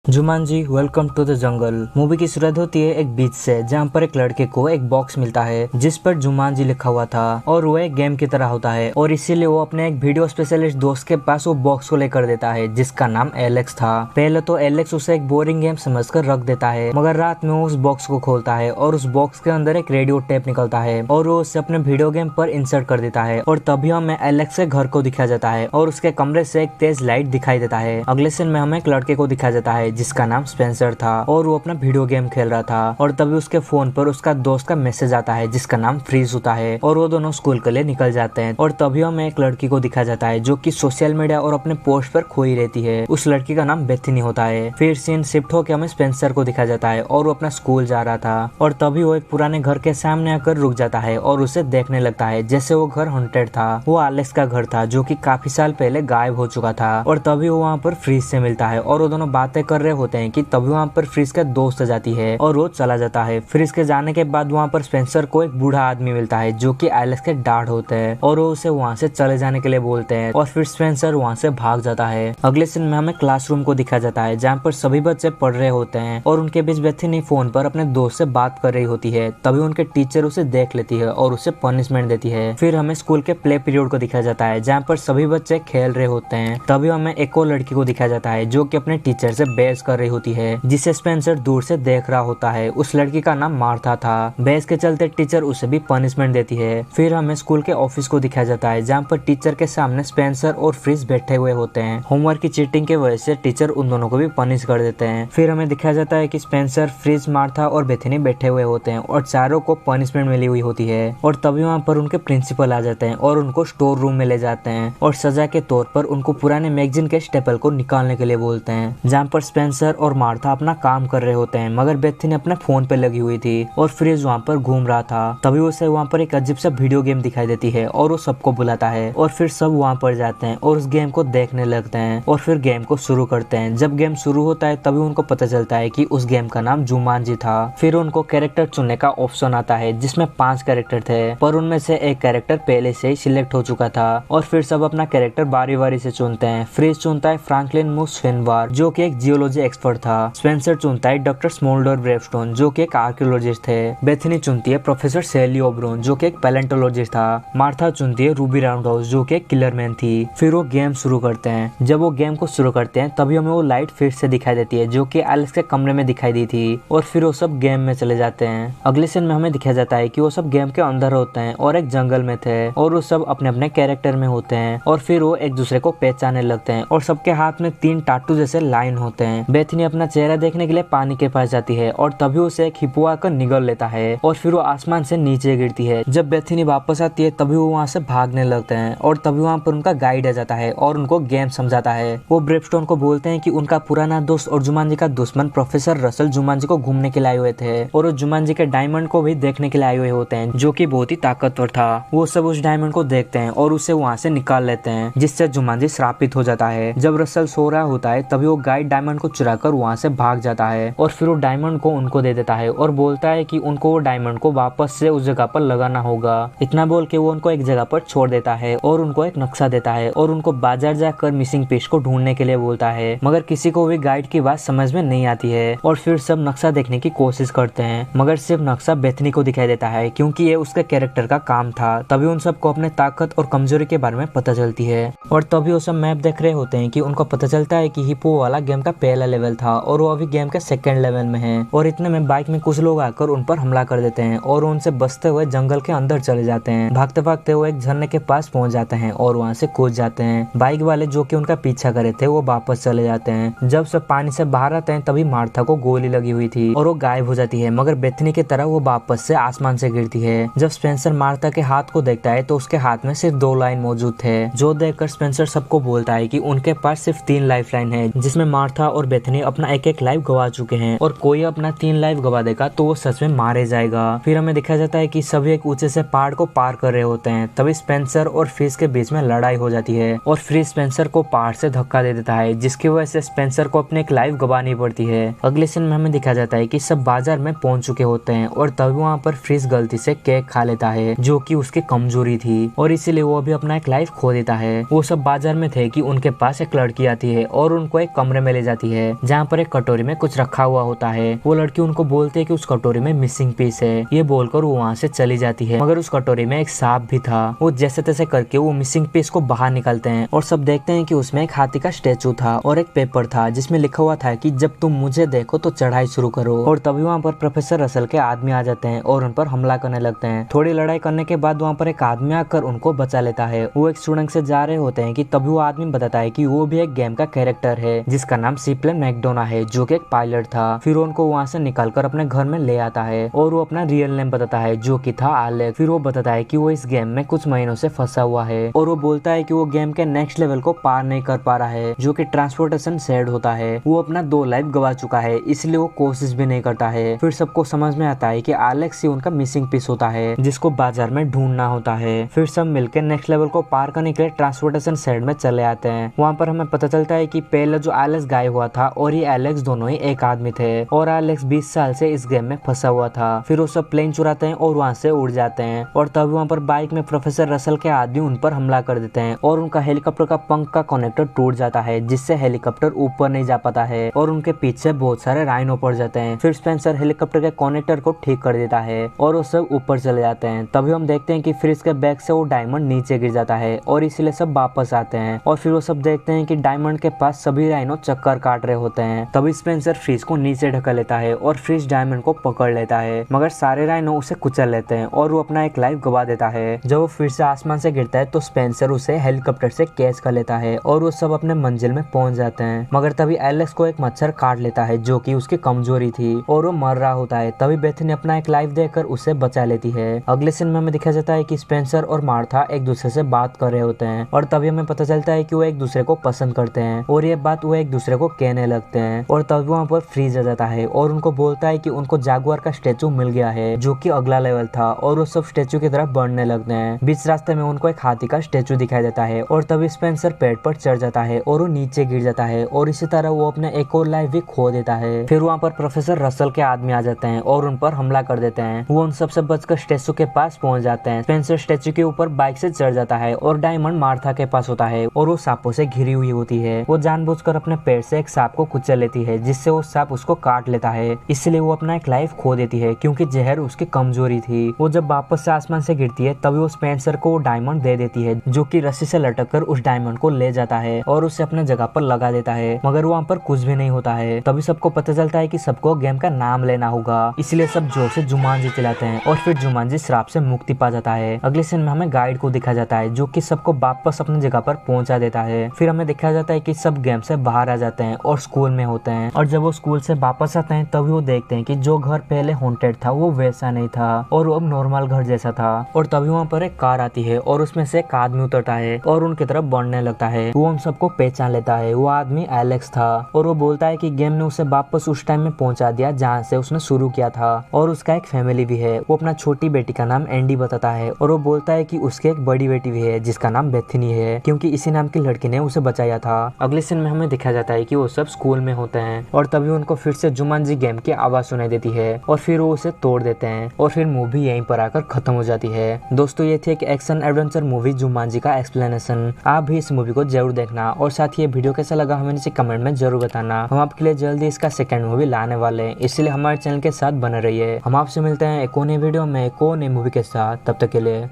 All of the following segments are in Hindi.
Jumanji welcome to the jungle movie की शुरुआत होती है एक बीच से, जहाँ पर एक लड़के को एक बॉक्स मिलता है जिस पर जुमांजी लिखा हुआ था और वो एक गेम की तरह होता है और इसीलिए वो अपने एक वीडियो स्पेशलिस्ट दोस्त के पास वो बॉक्स को लेकर देता है जिसका नाम एलेक्स था। पहले तो एलेक्स उसे एक बोरिंग गेम समझकर रख देता है, मगर रात में वो उस बॉक्स को खोलता है और उस बॉक्स के अंदर एक रेडियो टेप निकलता है और वो उसे अपने वीडियो गेम पर इंसर्ट कर देता है और तभी हमें एलेक्स के घर को दिखाया जाता है और उसके कमरे से एक तेज लाइट दिखाई देता है। अगले सीन में हमें एक लड़के को दिखाया जाता है जिसका नाम स्पेंसर था और वो अपना वीडियो गेम खेल रहा था और तभी उसके फोन पर उसका दोस्त का मैसेज आता है जिसका नाम फ्रीज होता है और वो दोनों स्कूल के लिए निकल जाते हैं। और तभी हमें एक लड़की को दिखाया जाता है जो कि सोशल मीडिया और अपने पोस्ट पर खोई रहती है। उस लड़की का नाम बेथनी होता है। फिर सीन शिफ्ट होकर हमें स्पेंसर को दिखाया जाता है और वो अपना स्कूल जा रहा था और तभी वो एक पुराने घर के सामने आकर रुक जाता है और उसे देखने लगता है जैसे वो घर हॉन्टेड था। वो एलेक्स का घर था जो कि काफी साल पहले गायब हो चुका था और तभी वो वहाँ पर फ्रीज से मिलता है और वो दोनों बातें कर रहे होते हैं कि तभी वहाँ पर फ्रीज का दोस्त आ जाती है और वो चला जाता है। फ्रीज के जाने के बाद वहाँ पर स्पेंसर को एक बूढ़ा आदमी मिलता है जो कि एलेक्स के डैड होते हैं और वो उसे वहाँ से चले जाने के लिए बोलते हैं और फिर स्पेंसर वहाँ से भाग जाता है। अगले सीन में हमें क्लासरूम को दिखाया जाता है जहाँ पर सभी बच्चे पढ़ रहे होते हैं और उनके बीच बेथनी फोन पर अपने दोस्त से बात कर रही होती है। तभी उनके टीचर उसे देख लेती है और उसे पनिशमेंट देती है। फिर हमें स्कूल के प्ले पीरियड को दिखाया जाता है जहाँ पर सभी बच्चे खेल रहे होते हैं। तभी हमें एक और लड़की को दिखाया जाता है जो कि अपने टीचर से बहस कर रही होती है जिसे स्पेंसर दूर से देख रहा होता है। उस लड़की का नाम मार्था था। बहस के चलते टीचर उसे भी पनिशमेंट देती है। फिर हमें स्कूल के ऑफिस को दिखाया जाता है जहाँ पर टीचर के सामने स्पेंसर और फ्रीज बैठे हुए होते हैं। होमवर्क की चीटिंग की वजह से टीचर उन दोनों को भी पनिश कर देते हैं। फिर हमें दिखाया जाता है कि स्पेंसर, फ्रीज, मार्था और बेथनी बैठे हुए होते हैं और चारों को पनिशमेंट मिली हुई होती है और तभी वहाँ पर उनके प्रिंसिपल आ जाते हैं और उनको स्टोर रूम में ले जाते हैं और सजा के तौर पर उनको पुराने मैगजीन के स्टेपल को निकालने के लिए बोलते हैं। जहाँ पर स्पेंसर और मार्था अपना काम कर रहे होते हैं मगर बेथनी अपने फोन पे लगी हुई थी और फ्रीज वहाँ पर घूम रहा था। तभी उसे वहाँ पर एक अजीब सा वीडियो गेम दिखाई देती है और वो सबको बुलाता है और फिर सब वहाँ पर जाते हैं और उस गेम को देखने लगते हैं और फिर गेम को शुरू करते हैं। जब गेम शुरू होता है तभी उनको पता चलता है कि उस गेम का नाम जुमांजी था। फिर उनको कैरेक्टर चुनने का ऑप्शन आता है जिसमें 5 कैरेक्टर थे पर उनमें से एक कैरेक्टर पहले से ही सिलेक्ट हो चुका था और फिर सब अपना कैरेक्टर बारी बारी से चुनते हैं। फ्रीज चुनता है फ्रैंकलिन मूस फिनवार जो कि एक जियोलॉजी एक्सपर्ट था। स्पेंसर चुनता है डॉक्टर स्मोल्डर ब्रेवस्टोन जो कि एक आर्कियोलॉजिस्ट थे। बेथनी चुनती है प्रोफेसर सेली ओब्रोन जो कि एक पैलेंटोलॉजिस्ट था। मार्था चुनती है रूबी राउंडहाउस जो कि एक किलरमैन थी। फिर वो गेम शुरू करते हैं। जब वो गेम को शुरू करते हैं तभी हमें वो लाइट फिर से दिखाई देती है जो कि एलेक्स के कमरे में दिखाई दी थी और फिर वो सब गेम में चले जाते हैं। अगले सीन में हमें दिखाया जाता है कि वो सब गेम के अंदर होते हैं और एक जंगल में थे और वो सब अपने अपने कैरेक्टर में होते हैं और फिर वो एक दूसरे को पहचानने लगते हैं और सबके हाथ में 3 टाटू जैसे लाइन होते हैं। बेथनी अपना चेहरा देखने के लिए पानी के पास जाती है और तभी उसे एक हिप्पो आकर निगल लेता है और फिर वो आसमान से नीचे गिरती है। जब बेथनी वापस आती है तभी वो वहाँ से भागने लगते हैं और तभी वहाँ पर उनका गाइड आ जाता है और उनको गेम समझाता है। वो ब्रेवस्टोन को बोलते हैं कि उनका पुराना दोस्त और जुमांजी का दुश्मन प्रोफेसर रसल जुमांजी को घूमने के लिए आए हुए थे और वो जुमांजी के डायमंड को भी देखने के लिए आए हुए होते हैं जो कि बहुत ही ताकतवर था। वो सब उस डायमंड को देखते हैं और उसे वहाँ से निकाल लेते हैं जिससे जुमांजी श्रापित हो जाता है। जब रसल सो रहा होता है तभी वो गाइड डायमंड को चुरा कर वहाँ से भाग जाता है और फिर वो डायमंड को उनको दे देता है और बोलता है कि उनको वो डायमंड को वापस से उस जगह पर लगाना होगा। इतना बोल के वो उनको एक जगह पर छोड़ देता है और उनको एक नक्शा देता है और उनको बाजार जाकर मिसिंग पीस को ढूंढने के लिए बोलता है मगर किसी को भी गाइड की बात समझ में नहीं आती है और फिर सब नक्शा देखने की कोशिश करते हैं मगर सिर्फ नक्शा बेथनी को दिखाई देता है क्योंकि ये उसके कैरेक्टर का काम था। तभी उन सबको अपने ताकत और कमजोरी के बारे में पता चलती है और तभी वो सब मैप देख रहे होते हैं कि उनको पता चलता है कि हिप्पो वाला गेम का पहला लेवल था और वो अभी गेम के 2nd लेवल में है और इतने में बाइक में कुछ लोग आकर उन पर हमला कर देते हैं और उनसे बचते हुए जंगल के अंदर चले जाते हैं। भागते भागते वो एक झरने के पास पहुंच जाते हैं और वहां से कूद जाते हैं। बाइक वाले जो कि उनका पीछा करे थे वो वापस चले जाते हैं। जब सब पानी से बाहर आते हैं तभी मार्था को गोली लगी हुई थी और वो गायब हो जाती है मगर बेथनी की तरह वो वापस से आसमान से गिरती है। जब स्पेंसर मार्था के हाथ को देखता है तो उसके हाथ में सिर्फ 2 लाइन मौजूद थे जो देखकर स्पेंसर सबको बोलता है कि उनके पास सिर्फ 3 लाइफ लाइन है जिसमें मार्था और बेथनी अपना एक लाइफ गवा चुके हैं और कोई अपना 3 लाइफ गवा देगा तो वो सच में मारे जाएगा। फिर हमें दिखाया जाता है कि सभी एक ऊंचे से पहाड़ को पार कर रहे होते हैं। तभी स्पेंसर और फ्रीज के बीच में लड़ाई हो जाती है और फ्रीज स्पेंसर को पहाड़ से धक्का दे देता है जिसकी वजह से स्पेंसर को अपनी एक लाइफ गवानी पड़ती है। अगले सीन में हमें दिखाया जाता है कि सब बाजार में पहुंच चुके होते हैं और तभी वहाँ पर फ्रीज गलती से केक खा लेता है जो कि उसकी कमजोरी थी और इसीलिए वो अभी अपना एक लाइफ खो देता है। वो सब बाजार में थे कि उनके पास एक लड़की आती है और उनको एक कमरे में ले जाती है जहाँ पर एक कटोरी में कुछ रखा हुआ होता है। वो लड़की उनको बोलती है कि उस कटोरी में मिसिंग पीस है। ये बोलकर वो वहाँ से चली जाती है, मगर उस कटोरी में एक सांप भी था। वो जैसे तैसे करके वो मिसिंग पीस को बाहर निकालते हैं और सब देखते हैं कि उसमें एक हाथी का स्टेचू था और एक पेपर था जिसमें लिखा हुआ था कि जब तुम मुझे देखो तो चढ़ाई शुरू करो। और तभी वहाँ पर प्रोफेसर रसल के आदमी आ जाते हैं और उन पर हमला करने लगते हैं। थोड़ी लड़ाई करने के बाद वहाँ पर एक आदमी आकर उनको बचा लेता है। वो एक स्टूडेंट से जा रहे होते हैं कि तभी वो आदमी बताता है कि वो भी एक गेम का कैरेक्टर है जिसका नाम सीप्लेन मैकडोना है, जो कि एक पायलट था। फिर उनको वहाँ से निकालकर अपने घर में ले आता है और वो अपना रियल नेम बताता है जो कि था एलेक्स। फिर वो बताता है कि वो इस गेम में कुछ महीनों से फंसा हुआ है और वो बोलता है कि वो गेम के नेक्स्ट लेवल को पार नहीं कर पा रहा है, जो कि ट्रांसपोर्टेशन शेड होता है। वो अपना 2 लाइफ गवा चुका है, इसलिए वो कोशिश भी नहीं करता है। फिर सबको समझ में आता है कि एलेक्स ही उनका मिसिंग पीस होता है जिसको बाजार में ढूंढना होता है। फिर सब मिलकर नेक्स्ट लेवल को पार करने के लिए ट्रांसपोर्टेशन शेड में चले आते हैं। वहाँ पर हमें पता चलता है कि पहले जो एलेक्स गायब हुआ था और ये एलेक्स दोनों ही एक आदमी थे और एलेक्स 20 साल से इस गेम में फंसा हुआ था। फिर वो सब प्लेन चुराते हैं और वहाँ से उड़ जाते हैं और तभी वहाँ पर बाइक में प्रोफेसर रसल के आदमी उन पर हमला कर देते हैं और उनका हेलीकॉप्टर का पंख का कनेक्टर टूट जाता है जिससे हेलीकॉप्टर ऊपर नहीं जा पाता है और उनके पीछे बहुत सारे राइनो पड़ जाते हैं। फिर स्पेंसर हेलीकॉप्टर के कनेक्टर को ठीक कर देता है और वो सब ऊपर चले जाते हैं। तभी हम देखते हैं कि फ्रिज के बैग से वो डायमंड नीचे गिर जाता है और इसीलिए सब वापस आते हैं और फिर वो सब देखते हैं कि डायमंड के पास सभी राइनो चक्कर काट रहे होते हैं। तभी स्पेंसर फ्रिज को नीचे ढका लेता है और फ्रिज डायमंड को पकड़ लेता है, मगर सारे राइनो उसे कुचल लेते हैं और वो अपना एक लाइफ गवा देता है। जब वो फिर से आसमान से गिरता है तो स्पेंसर उसे हेलीकॉप्टर से कैच कर लेता है और वो सब अपने मंजिल में पहुंच जाते हैं। मगर तभी एलेक्स को एक मच्छर काट लेता है जो कि उसकी कमजोरी थी और वो मर रहा होता है। तभी बेथनी अपना एक लाइफ देकर उसे बचा लेती है। अगले सीन में हमें दिखाया जाता है कि स्पेंसर और मार्था एक दूसरे से बात कर रहे होते हैं और तभी हमें पता चलता है कि वो एक दूसरे को पसंद करते हैं और ये बात वो एक दूसरे को कहने लगते हैं। और तभी वहाँ पर फ्रीज आ जाता है और उनको बोलता है कि उनको जागुआर का स्टेचू मिल गया है जो कि अगला लेवल था और वो सब स्टेचू की तरफ बढ़ने लगते हैं। बीच रास्ते में उनको एक हाथी का स्टेचू दिखाई देता है और तभी स्पेंसर पेड़ पर चढ़ जाता है और वो नीचे गिर जाता है और इसी तरह वो अपने एक और लाइफ भी खो देता है। फिर वहाँ पर प्रोफेसर रसल के आदमी आ जाते हैं और उन पर हमला कर देते हैं। वो उन सबसे बचकर स्टेचू के पास पहुंच जाते हैं। स्पेंसर स्टेचू के ऊपर बाइक से चढ़ जाता है और डायमंड मार्था के पास होता है और वो सांपों से घिरी हुई होती है। वो जानबूझकर अपने पैर से एक सांप को कुचल लेती है जिससे वो सांप उसको काट लेता है, इसलिए वो अपना एक लाइफ खो देती है क्योंकि जहर उसकी कमजोरी थी। वो जब वापस से आसमान से गिरती है तभी वो स्पेंसर को डायमंड दे देती है जो कि रस्सी से लटक कर उस डायमंड को ले जाता है और उसे अपने जगह पर लगा देता है, मगर वहाँ पर कुछ भी नहीं होता है। तभी सबको पता चलता है कि सबको गेम का नाम लेना होगा, इसलिए सब जोर से जुमांजी चलाते हैं और फिर जुमांजी श्राप से मुक्ति पा जाता है। अगले सीन में हमें गाइड को दिखा जाता है जो कि सबको वापस अपनी जगह पर पहुंचा देता है। फिर हमें दिखाया जाता है कि सब गेम से बाहर आ जाते हैं और स्कूल में होते हैं और जब वो स्कूल से वापस आते हैं तभी वो देखते हैं कि जो घर पहले हॉन्टेड था वो वैसा नहीं था और वो अब नॉर्मल घर जैसा था। और तभी वहाँ पर एक कार आती है और उसमें से एक आदमी उतरता है और उनकी तरफ बढ़ने लगता है। वो उन सबको पहचान लेता है। वो आदमी एलेक्स था और वो बोलता है कि गेम ने उसे वापस उस टाइम में पहुंचा दिया जहाँ से उसने शुरू किया था और उसका एक फैमिली भी है। वो अपना छोटी बेटी का नाम एंडी बताता है और वो बोलता है कि उसकी एक बड़ी बेटी भी है जिसका नाम बेथनी है क्योंकि इसी नाम की लड़की ने उसे बचाया था। अगले सीन में हमें दिखाया जाता है कि वो सब स्कूल में होते हैं और तभी उनको फिर से जुमांजी गेम की आवाज सुनाई देती है और फिर वो उसे तोड़ देते हैं और फिर मूवी यहीं पर आकर खत्म हो जाती है। दोस्तों ये थी एक एक्शन एडवेंचर मूवी जुमांजी का एक्सप्लेनेशन। आप भी इस मूवी को जरूर देखना और साथ ही ये वीडियो कैसा लगा हमें नीचे कमेंट में जरूर बताना। हम आपके लिए जल्दी इसका सेकंड मूवी लाने वाले हैं, इसलिए हमारे चैनल के साथ बने रहिए। हम आपसे मिलते हैं एक और नई वीडियो में एक और नई मूवी के साथ। तब तक के लिए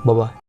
बाय बाय।